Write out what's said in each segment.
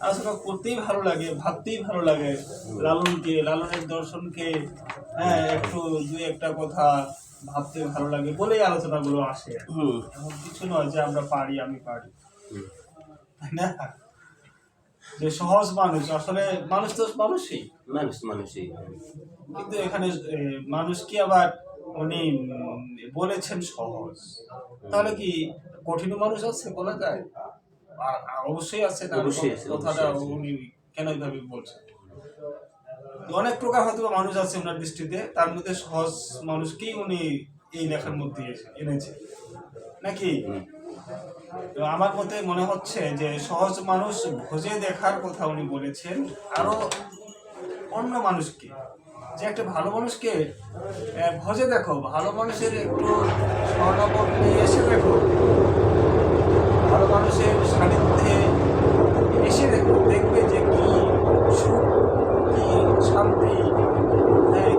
আলোচনা করতেই ভালো লাগে, ভাবতেই ভালো লাগে। লালনের দর্শনকে, হ্যাঁ, একটু দুই একটা কথা ভাবতে ভালো লাগে বলেই আলোচনাগুলো আসে। এমন কিছু নয় যে আমরা পারি, আমি পারি, তাই না? যে সহজ মানুষ, আসলে মানুষ তো মানুষই, কিন্তু এখানে মানুষ কি আবার উনি বলেছেন সহজ, তাহলে কি কঠিন মানুষ আছে বলা যায়? অবশ্যই আছে, কথাটা উনি কেন এইভাবে বলছেন? অনেক প্রকার হয়তো মানুষ আছে ওনার দৃষ্টিতে, তার মধ্যে সহজ মানুষকেই উনি এই লেখার মধ্যে এনেছে নাকি? তো আমার মতে মনে হচ্ছে যে সহজ মানুষ ভোজে দেখার কথা উনি বলেছেন, আরো অন্য মানুষকে, যে একটা ভালো মানুষকে ভোজে দেখো, ভালো মানুষের একটু স্বর্ণপর্বে এসে দেখো, ভালো মানুষের সান্নিধ্যে এসে দেখো, দেখবে যে কি সুখ, কি শান্তি,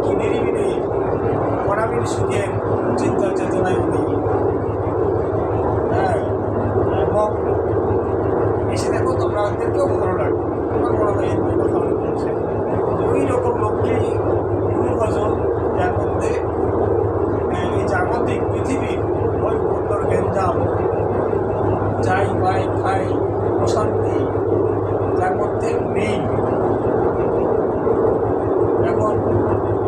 কি নিরিবিলি অনাবিল সুখের চিন্তা চেতনায় উনি এবং এসে দেখো তোমাদেরকেও ভালো লাগবে। আমার মনে হয় এই কথা উনি বলছেন, ওই রকম লোককেই তুমি খোঁজো, যার মধ্যে এই জাগতিক পৃথিবীর ওই উত্তর গেঞ্জাম, যাই পাই খাই, অশান্তি যার মধ্যে নেই। এখন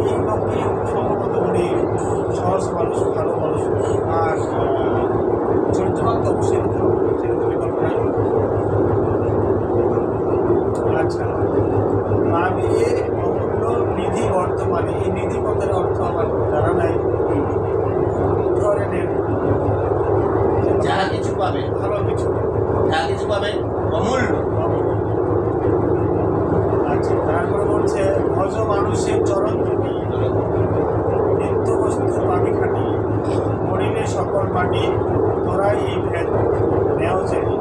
এই লোককে সম্ভবত উনি সহজ মানুষ, ভালো মানুষ, আর চরিত্রবান তো অবশ্যই সেটা তো বিকল্প নাই। আচ্ছা, নামিয়ে অমূল্য নিধি বর্তমানে, এই নিধি কথার অর্থ আমার জানা নাই। ধরে নেন যাহা কিছু পাবে, ভালো কিছু, যাহা কিছু পাবে অমূল্য। আচ্ছা, তারপরে বলছে ভজ মানুষের চরণ দুটি, নিত্য বস্তু পানি খাটি, মরিলে সকল মাটি, তোরাই এই ভেদ নেও জানি।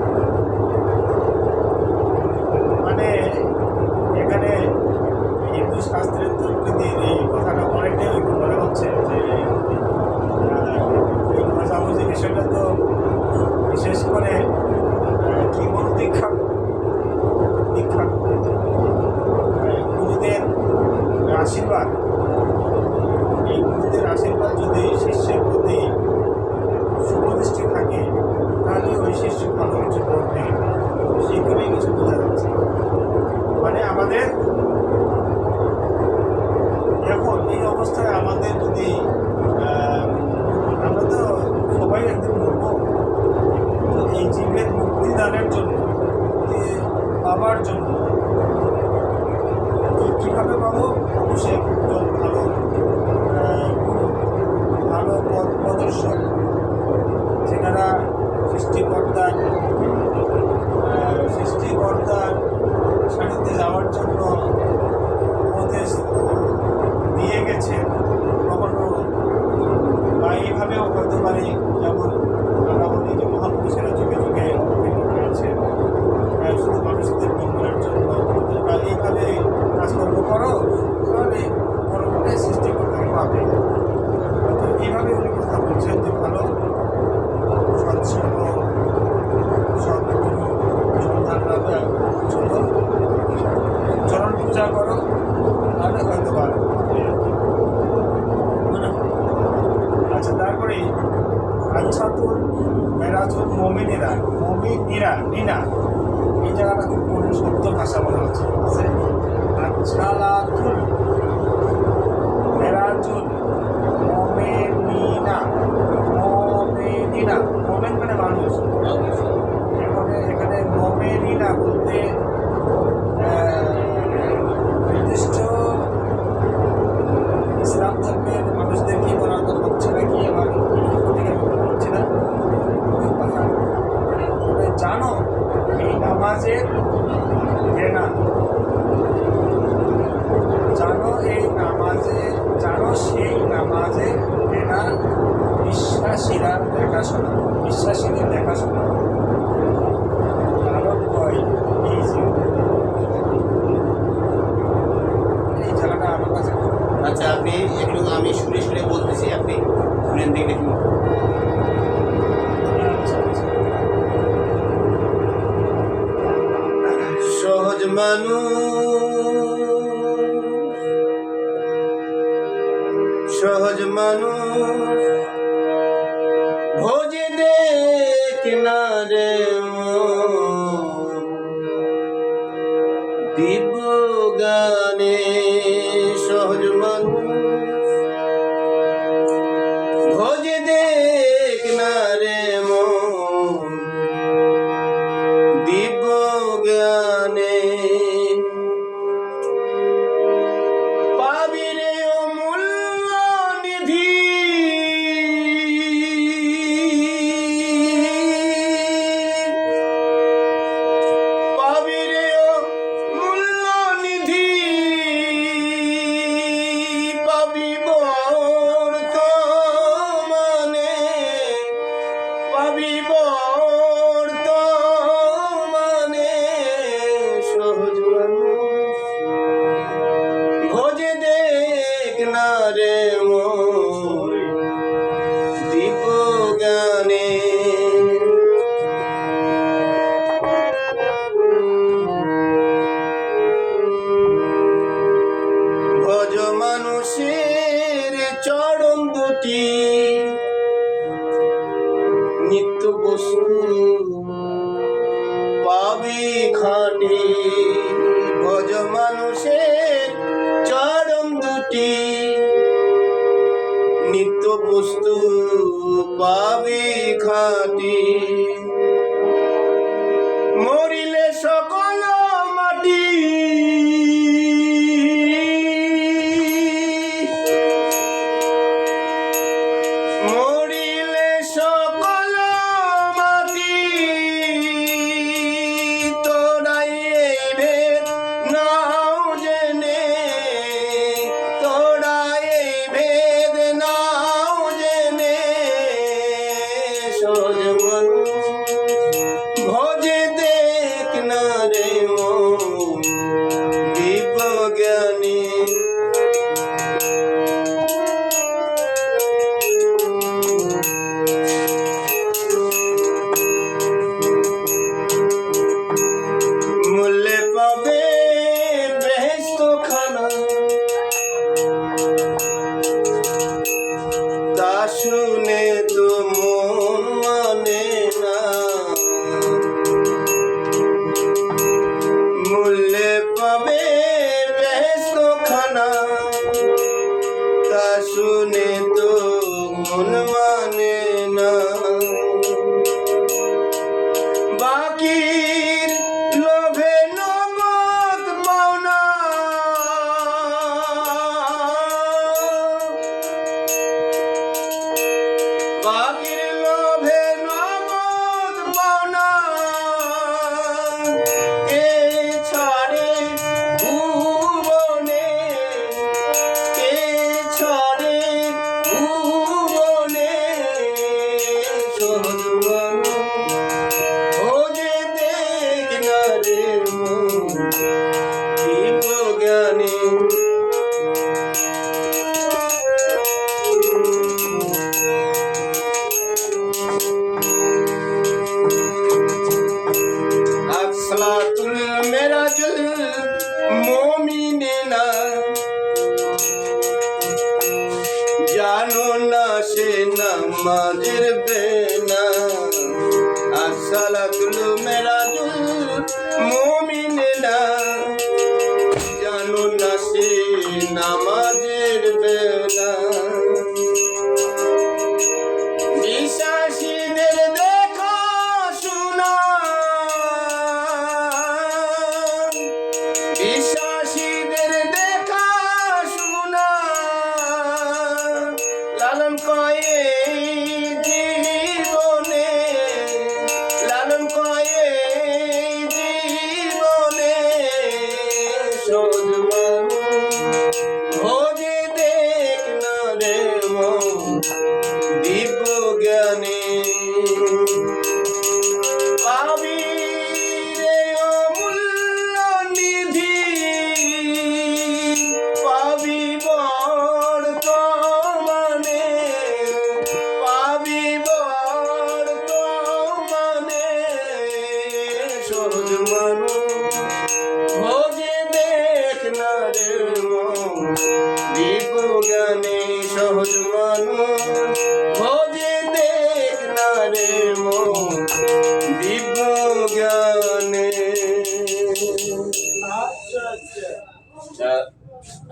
মানে এখানে হিন্দু শাস্ত্রের তর্কদের এই কথাটা অনেকটাই মনে হচ্ছে যে এই ভাষাভুষি বিষয়টা তো বিশেষ করে কি বল দীক্ষা গুরুদের আশীর্বাদ, এই গুরুদের আশীর্বাদ যদি শিষ্যের প্রতি শুভদৃষ্টি থাকে, তাহলে ওই শিষ্য ভালো কিছু করবে, সেখানেই কিছু বোঝা যাচ্ছে। মানে আমাদের এখন এই অবস্থায় আমাদের যদি আমরা তো সবাই একদিন মরবো, তো এই জীবের মুক্তিদানের জন্য, পাবার জন্য কীভাবে পাবো? অবশ্যই একজন ভালো গুরু, ভালো পথ প্রদর্শক, যেনারা সৃষ্টিকর্তার সান্নিধ্যে যাওয়ার জন্য উপদেশ দিয়ে গেছে। কখনো বা এইভাবেও হতে পারে, যেমন আমরা বলি যে মহাপুরুষেরা যুগে যুগে অবতীর্ণ হয়েছে শুধু মানুষদের মঙ্গলের জন্য, তোমরা এইভাবে কাজকর্ম করো, তাহলে পরবর্তী সৃষ্টিকর্তাকে পাবে। তো এইভাবে উনি কথা বলছেন যে ভালো সৎসঙ্গ, সৎগুরু সন্ধান চলো, চরণ পূজা করো, তাহলে হয়তো পারো। আচ্ছা, তারপরে আচ্ছাতুল মেরাজুল মমিনিরা, নিনা, এই জায়গাটা খুব শুদ্ধ ভাষা মনে হচ্ছে। আচ্ছালাতুল মেরাজুল মমিনিনা, মোমেন মানে মানুষ। এখানে মোমেনিনা বলতে নির্দিষ্ট ইসলাম ধর্মের মানুষদেরকে বলার কথা হচ্ছে নাকি, আমার হচ্ছে না। জানো এই নামাজের ঘৃণা, জানো সেই নামাজে ঘৃণা, বিশ্বাসীদের দেখাশোনা কারণ হয় এই জায়গাটা আমার কাছে। আচ্ছা, আপনি একটু, আমি শুনে বলতেছি, আপনি শুনেন দিকে দেখুন। সহজ মানুষ ভোজে দেখ না রে দিব গানে সহজ মানুষ ভোজে দেখ না রে দিব জ্ঞানে পাবি রে অমূল্য নিধি পাবি রে অমূল্য নিধি পাবি বর্তমানে পাবি বর্তমানে সহজ মানুষ ভোজে দেখ না রে দীপ জ্ঞানে ভজ মানুষের চরণ দুটি নিত্য বস্তু পাবি খাটি ভজ মানুষের চরণ দুটি নিত্য বস্তু পাবি খাটি মরিলে সকল মাটি মরিলে সকল মাটি তোরাই এই ভেদ নাও জেনে তোরাই এই ভেদ নাও জেনে সহজ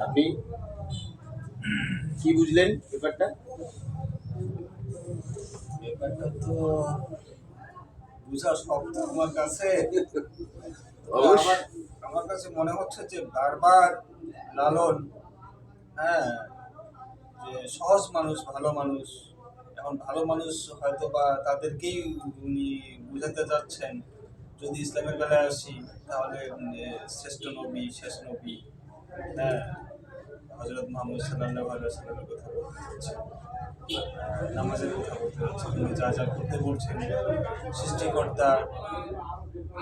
আপনি কি বুঝলেন ব্যাপারটা? ব্যাপারটা তো বুঝা শক্ত আমার কাছে। অবশ্যই। আমার কাছে মনে হচ্ছে যে বারবার লালন, হ্যাঁ, যে সহজ মানুষ, ভালো মানুষ, এখন ভালো মানুষ হয়তো বা তাদেরকেই উনি বুঝাতে যাচ্ছেন। যদি ইসলামের বেলায় আসি তাহলে শ্রেষ্ঠ নবী, শেষ নবী, হ্যাঁ, হযরত মুহাম্মদ সাল্লাল্লাহু আলাইহি ওয়াসাল্লামের কথা বলতে চাচ্ছেন, নামাজের কথা বলতে চাচ্ছেন, উনি যা যা করতে বলছেন, সৃষ্টিকর্তা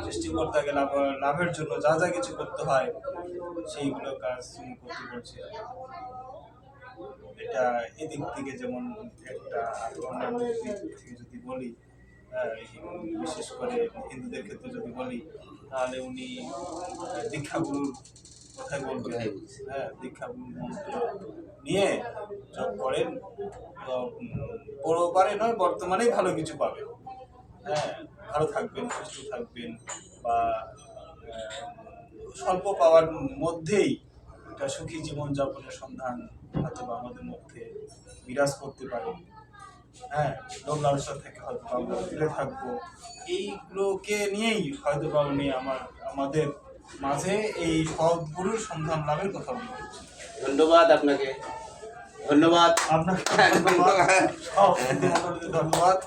সৃষ্টিকর্তাকে লাভের জন্য যা যা কিছু করতে হয় সেইগুলো কাজ উনি করতে বলছে। এটা এদিক থেকে যেমন একটা, আর অন্যান্য দিক থেকে যদি বলি, বিশেষ করে হিন্দুদের ক্ষেত্রে যদি বলি, তাহলে উনি দীক্ষাগুরুর কথাই বলবেন। কথাই বলছি। হ্যাঁ, দীক্ষাগুরুর মন্ত্র নিয়ে জপ করেন তো পরবারে নয়, বর্তমানেই ভালো কিছু পাবেন। হ্যাঁ, ভালো থাকবেন, সুস্থ থাকবেন, বা স্বল্প পাওয়ার মধ্যেই একটা সুখী জীবনযাপনের সন্ধান হয়তো বা আমাদের মধ্যে বিরাজ করতে পারে। হ্যাঁ, লোভ লালসা থেকে হয়তো বা আমরা দূরে থাকবো। এইগুলোকে নিয়েই হয়তো বা উনি আমাদের মাঝে এই সদ্গুরুর সন্ধান লাভের কথা বলছেন। ধন্যবাদ আপনাকে, ধন্যবাদ আপনাকে ধন্যবাদ, সব ধন্যবাদ।